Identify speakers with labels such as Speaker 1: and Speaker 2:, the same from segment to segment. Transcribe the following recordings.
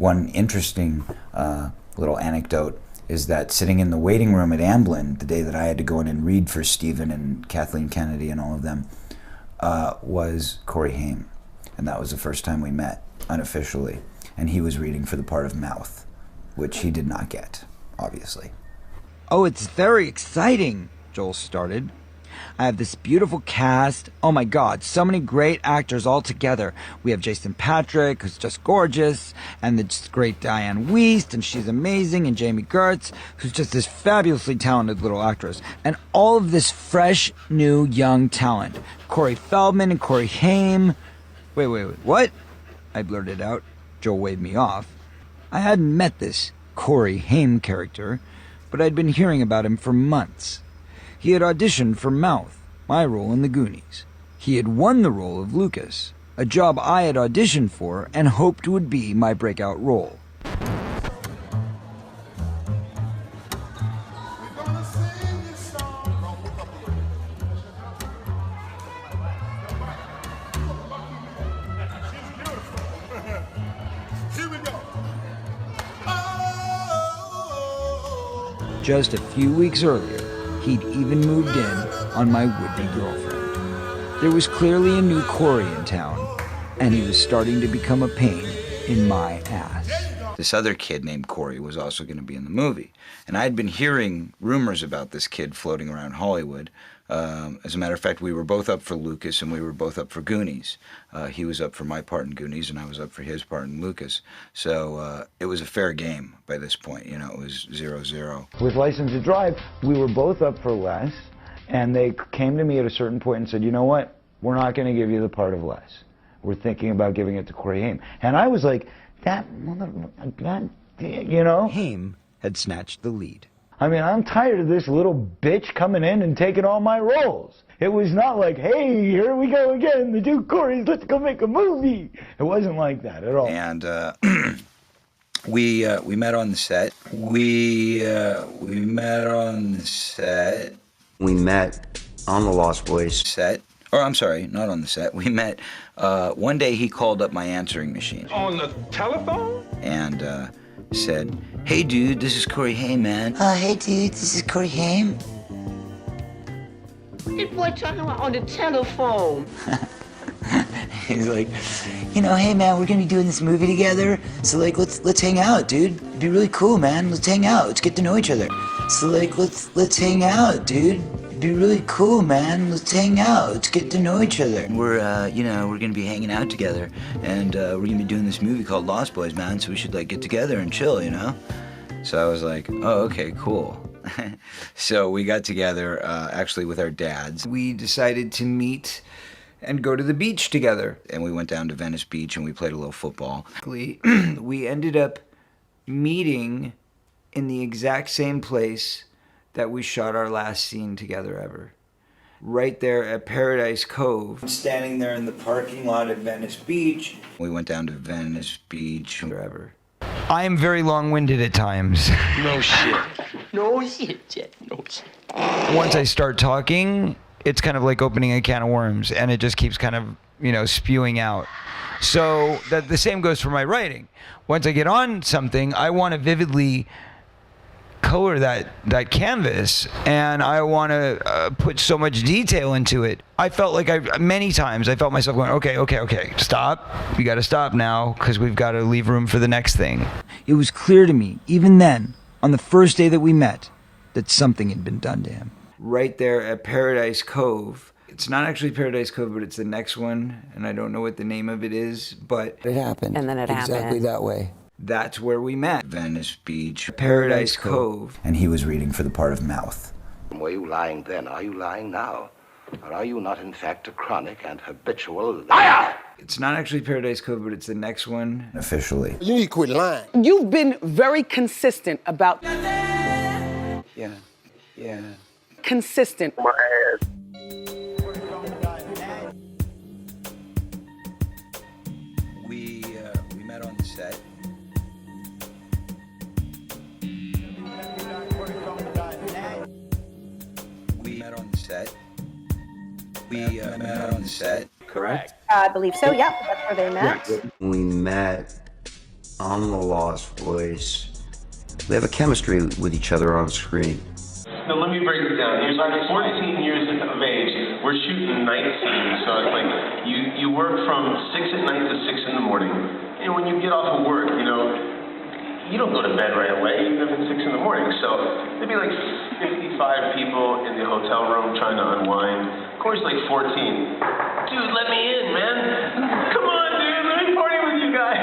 Speaker 1: One interesting little anecdote is that sitting in the waiting room at Amblin the day that I had to go in and read for Stephen and Kathleen Kennedy and all of them was Corey Haim. And that was the first time we met unofficially. And he was reading for the part of Mouth, which he did not get, obviously.
Speaker 2: Oh, it's very exciting, Joel started. I have this beautiful cast. Oh my God, so many great actors all together. We have Jason Patrick, who's just gorgeous, and the just great Diane Wiest, and she's amazing, and Jamie Gertz, who's just this fabulously talented little actress. And all of this fresh, new, young talent. Corey Feldman and Corey Haim. Wait, what? I blurted out. Joel waved me off. I hadn't met this Corey Haim character, but I'd been hearing about him for months. He had auditioned for Mouth, my role in The Goonies. He had won the role of Lucas, a job I had auditioned for and hoped would be my breakout role. Just a few weeks earlier, he'd even moved in on my would-be girlfriend. There was clearly a new Corey in town, and he was starting to become a pain in my ass.
Speaker 1: This other kid named Corey was also going to be in the movie. And I'd been hearing rumors about this kid floating around Hollywood. As a matter of fact, we were both up for Lucas and we were both up for Goonies. He was up for my part in Goonies and I was up for his part in Lucas. So it was a fair game by this point. You know, it was 0-0.
Speaker 3: With License to Drive, we were both up for Les, and they came to me at a certain point and said, you know what, we're not going to give you the part of Les. We're thinking about giving it to Corey Haim. And I was like, you know?
Speaker 2: Haim had snatched the lead.
Speaker 3: I mean, I'm tired of this little bitch coming in and taking all my roles. It was not like, hey, here we go again, the two Coreys, let's go make a movie. It wasn't like that at all.
Speaker 1: And we met on the set. We met on the set.
Speaker 4: We met on the Lost Boys
Speaker 1: set. Or I'm sorry, not on the set. We met, one day he called up my answering machine.
Speaker 5: On the telephone?
Speaker 1: And said, hey dude, this is Corey Haim, man.
Speaker 6: Hey dude, this is Corey Haim.
Speaker 7: This boy talking about on the telephone.
Speaker 6: He's like, you know, hey man, we're gonna be doing this movie together, so like let's hang out, dude. It'd be really cool, man. Let's hang out. Let's get to know each other. So like let's hang out, dude. It'd be really cool, man. Let's hang out. Let's get to know each other.
Speaker 1: We're you know, we're gonna be hanging out together, and we're gonna be doing this movie called Lost Boys, man. So we should like get together and chill, you know. So I was like, oh, okay, cool. So we got together, actually with our dads. We decided to meet and go to the beach together. And we went down to Venice Beach and we played a little football. We ended up meeting in the exact same place that we shot our last scene together ever. Right there at Paradise Cove. Standing there in the parking lot at Venice Beach. We went down to Venice Beach forever.
Speaker 2: I am very long-winded at times.
Speaker 5: No shit.
Speaker 7: No shit, Jet. No shit.
Speaker 2: Once I start talking, it's kind of like opening a can of worms, and it just keeps kind of, you know, spewing out. So that the same goes for my writing. Once I get on something, I want to vividly color that canvas, and I want to put so much detail into it. I felt like many times I felt myself going, okay, stop. You got to stop now, because we've got to leave room for the next thing. It was clear to me, even then, on the first day that we met, that something had been done to him. Right there at Paradise Cove. It's not actually Paradise Cove, but it's the next one, and I don't know what the name of it is, but
Speaker 8: it happened.
Speaker 9: And then it
Speaker 8: exactly
Speaker 9: happened.
Speaker 8: that way.
Speaker 2: That's where we met.
Speaker 1: Venice Beach.
Speaker 2: Paradise Cove.
Speaker 1: And he was reading for the part of Mouth.
Speaker 10: Were you lying then? Are you lying now? Or are you not, in fact, a chronic and habitual liar?
Speaker 2: It's not actually Paradise Cove, but it's the next one.
Speaker 1: Officially.
Speaker 8: You need to quit lying.
Speaker 9: You've been very consistent about...
Speaker 1: Yeah.
Speaker 9: Consistent.
Speaker 10: My ass.
Speaker 1: We met on the set. We met on the set. We met on the set.
Speaker 5: Correct.
Speaker 11: I believe so, yep. That's where they met.
Speaker 4: We met on the Lost Boys, we have a chemistry with each other on screen.
Speaker 5: Now let me break it down. You're like 14 years of age. We're shooting night scenes, so it's like you work from 6 at night to 6 in the morning. And when you get off of work, you don't go to bed right away, even if it's 6 in the morning. So there'd be like 55 people in the hotel room trying to unwind. Corey's like 14. Dude, let me in, man. Come on, dude, let me party with you guys.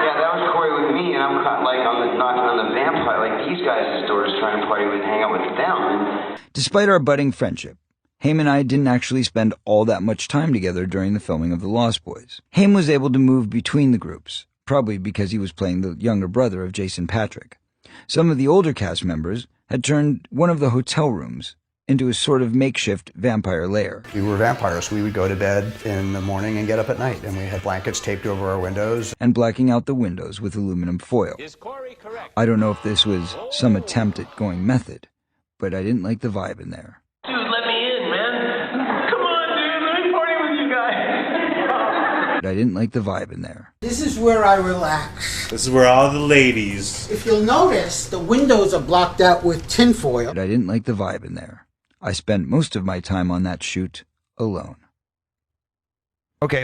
Speaker 8: Yeah, that was Corey with me, and I'm like knocking on the vampire. Like these guys' doors, trying to party with, hang out with them.
Speaker 2: Despite our budding friendship, Haim and I didn't actually spend all that much time together during the filming of The Lost Boys. Haim was able to move between the groups, probably because he was playing the younger brother of Jason Patric. Some of the older cast members had turned one of the hotel rooms into a sort of makeshift vampire lair.
Speaker 11: We were vampires. We would go to bed in the morning and get up at night, and we had blankets taped over our windows.
Speaker 2: And blacking out the windows with aluminum foil.
Speaker 5: Is Corey correct?
Speaker 2: I don't know if this was some attempt at going method, but I didn't like the vibe in there.
Speaker 5: Dude, let me in, man. Come on, dude, let me party with you guys.
Speaker 2: But I didn't like the vibe in there.
Speaker 12: This is where I relax.
Speaker 13: This is where all the ladies...
Speaker 12: If you'll notice, the windows are blocked out with tinfoil.
Speaker 2: But I didn't like the vibe in there. I spent most of my time on that shoot alone. Okay.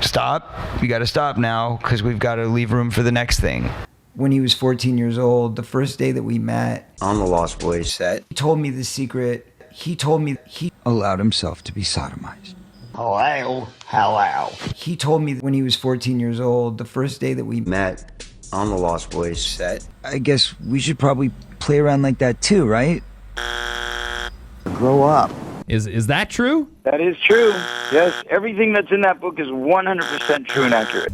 Speaker 2: Stop. You gotta stop now, because we've got to leave room for the next thing. When he was 14 years old, the first day that we met
Speaker 4: On the Lost Boys set,
Speaker 2: he told me the secret. He told me he allowed himself to be sodomized.
Speaker 8: Hello.
Speaker 2: He told me when he was 14 years old, the first day that we
Speaker 4: met on the Lost Boys set.
Speaker 2: I guess we should probably play around like that too, right?
Speaker 4: Grow up.
Speaker 14: Is that true?
Speaker 15: That is true. Yes, everything that's in that book is 100% true and accurate.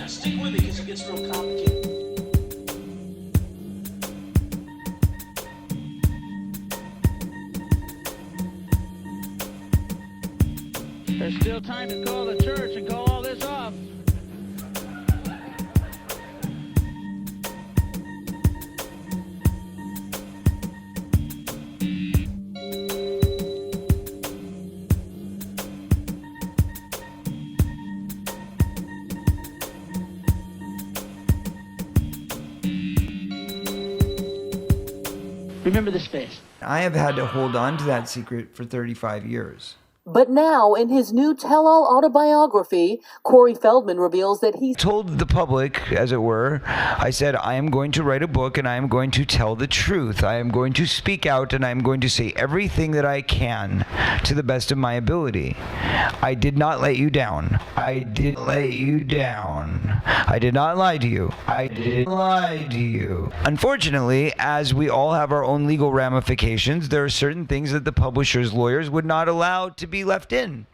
Speaker 7: Stick with it because it gets real complicated.
Speaker 16: There's still time to call the church and call all this off. Remember this face.
Speaker 2: I have had to hold on to that secret for 35 years.
Speaker 17: But now, in his new tell-all autobiography, Corey Feldman reveals that he
Speaker 2: told the public, as it were, I said, I am going to write a book and I am going to tell the truth. I am going to speak out and I am going to say everything that I can to the best of my ability. I did not let you down. I did let you down. I did not lie to you. I did lie to you. Unfortunately, as we all have our own legal ramifications, there are certain things that the publisher's lawyers would not allow to be left in.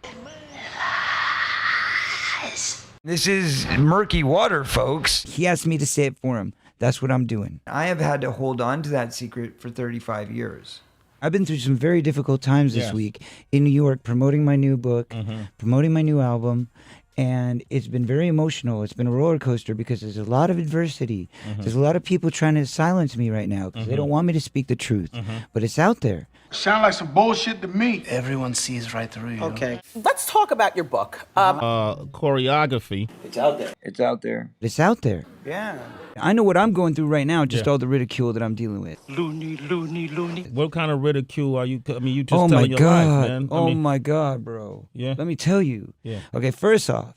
Speaker 2: This is murky water, folks. He asked me to say it for him. That's what I'm doing. I have had to hold on to that secret for 35 years. I've been through some very difficult times this week in New York, promoting my new book, promoting my new album, and it's been very emotional. It's been a roller coaster because there's a lot of adversity. There's a lot of people trying to silence me right now because they don't want me to speak the truth, but it's out there.
Speaker 18: Sound like some bullshit to me.
Speaker 19: Everyone sees right through you.
Speaker 9: Okay. Let's talk about your book.
Speaker 14: Choreography.
Speaker 9: It's out there.
Speaker 2: It's out there. It's out there.
Speaker 9: Yeah.
Speaker 2: I know what I'm going through right now, just all the ridicule that I'm dealing with.
Speaker 19: Loony.
Speaker 14: What kind of ridicule are you? I mean, you just telling your life, man.
Speaker 2: Oh my God, bro.
Speaker 14: Yeah.
Speaker 2: Let me tell you.
Speaker 14: Yeah.
Speaker 2: Okay, first off,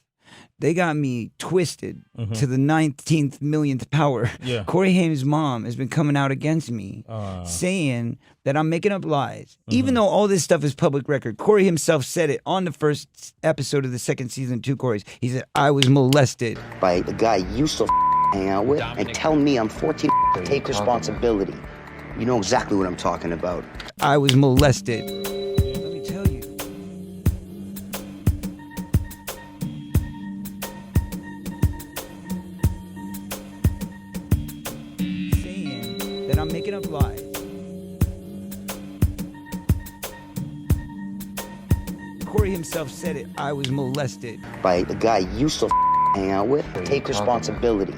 Speaker 2: they got me twisted to the 19th millionth power.
Speaker 14: Yeah.
Speaker 2: Corey Haim's mom has been coming out against me, saying that I'm making up lies. Even though all this stuff is public record, Corey himself said it on the first episode of the second season, 2 Corey's. He said, I was molested.
Speaker 8: By a guy you still hang out with and tell me I'm 14, take responsibility. You know exactly what I'm talking about.
Speaker 2: I was molested. Let me tell you. and I'm making up lies. Corey himself said it. I was molested.
Speaker 8: By the guy you used to hang out with. Take responsibility.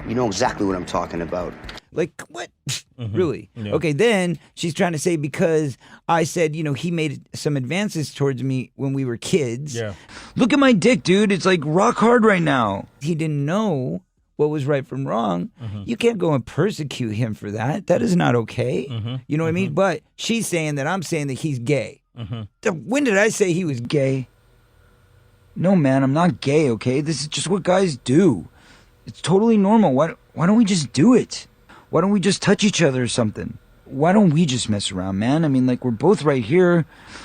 Speaker 8: You know exactly what I'm talking about.
Speaker 2: Like, what? Really? Yeah. Okay, then she's trying to say because I said, you know, he made some advances towards me when we were kids.
Speaker 14: Yeah.
Speaker 2: Look at my dick, dude. It's like rock hard right now. He didn't know what was right from wrong. You can't go and persecute him for that. That is not okay. You know what I mean? But she's saying that I'm saying that he's gay. When did I say he was gay? No, man, I'm not gay, okay? This is just what guys do. It's totally normal. Why don't we just do it? Why don't we just touch each other or something? Why don't we just mess around, man? I mean, like, we're both right here.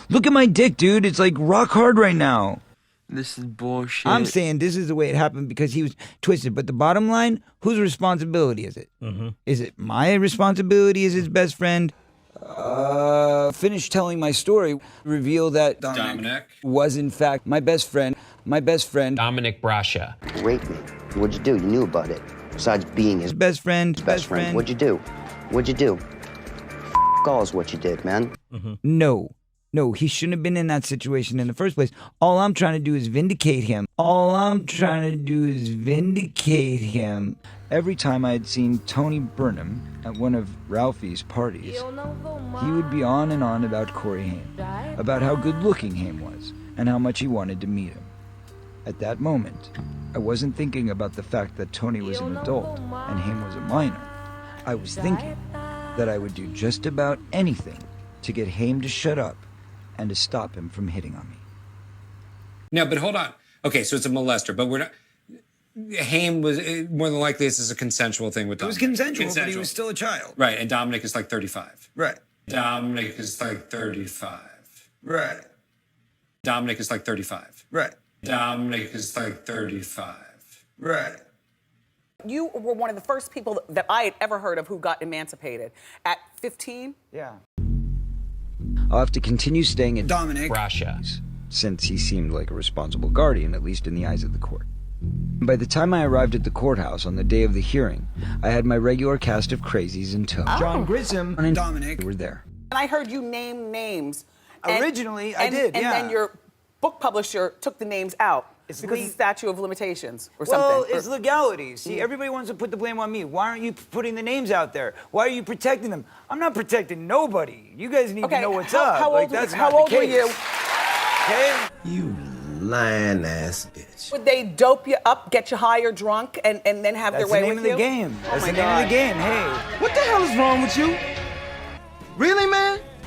Speaker 2: Look at my dick, dude. It's like rock hard right now.
Speaker 20: This is bullshit.
Speaker 2: I'm saying this is the way it happened because he was twisted. But the bottom line, whose responsibility is it? Is it my responsibility as his best friend? Finish telling my story. Reveal that Dominic was in fact my best friend. My best friend.
Speaker 21: Dominic Brascia.
Speaker 8: Raped me. What'd you do? You knew about it. Besides being his
Speaker 2: best friend.
Speaker 8: Best friend. What'd you do? What'd you do? All is what you did, man.
Speaker 2: No, he shouldn't have been in that situation in the first place. All I'm trying to do is vindicate him. Every time I had seen Tony Burnham at one of Ralphie's parties, he would be on and on about Corey Haim, about how good-looking Haim was, and how much he wanted to meet him. At that moment, I wasn't thinking about the fact that Tony was an adult and Haim was a minor. I was thinking that I would do just about anything to get Haim to shut up and to stop him from hitting on me.
Speaker 21: No, but hold on. Okay, so it's a molester, but we're not... Haim was, more than likely, this is a consensual thing with Dominic.
Speaker 2: It was consensual, but he was still a child.
Speaker 21: Right, and Dominic is like 35.
Speaker 2: Right.
Speaker 21: Dominic is like 35.
Speaker 2: Right.
Speaker 21: Dominic is like 35.
Speaker 2: Right.
Speaker 21: Dominic is like 35.
Speaker 2: Right.
Speaker 9: You were one of the first people that I had ever heard of who got emancipated. At 15?
Speaker 2: Yeah. I'll have to continue staying at
Speaker 21: Dominic Brascia,
Speaker 2: since he seemed like a responsible guardian, at least in the eyes of the court. By the time I arrived at the courthouse on the day of the hearing, I had my regular cast of crazies until John Grissom and Dominic were there.
Speaker 9: And I heard you name names.
Speaker 2: Originally, I did,
Speaker 9: And then your book publisher took the names out. Because of the statute of limitations or something.
Speaker 2: Well, it's legality. See, everybody wants to put the blame on me. Why aren't you putting the names out there? Why are you protecting them? I'm not protecting nobody. You guys need to know what's up.
Speaker 9: How old were you?
Speaker 2: Okay?
Speaker 22: You lying ass bitch.
Speaker 9: Would they dope you up, get you high or drunk, and then have their way with you?
Speaker 2: That's the name of the game. That's the name of the game. Hey.
Speaker 22: What the hell is wrong with you? Really, man?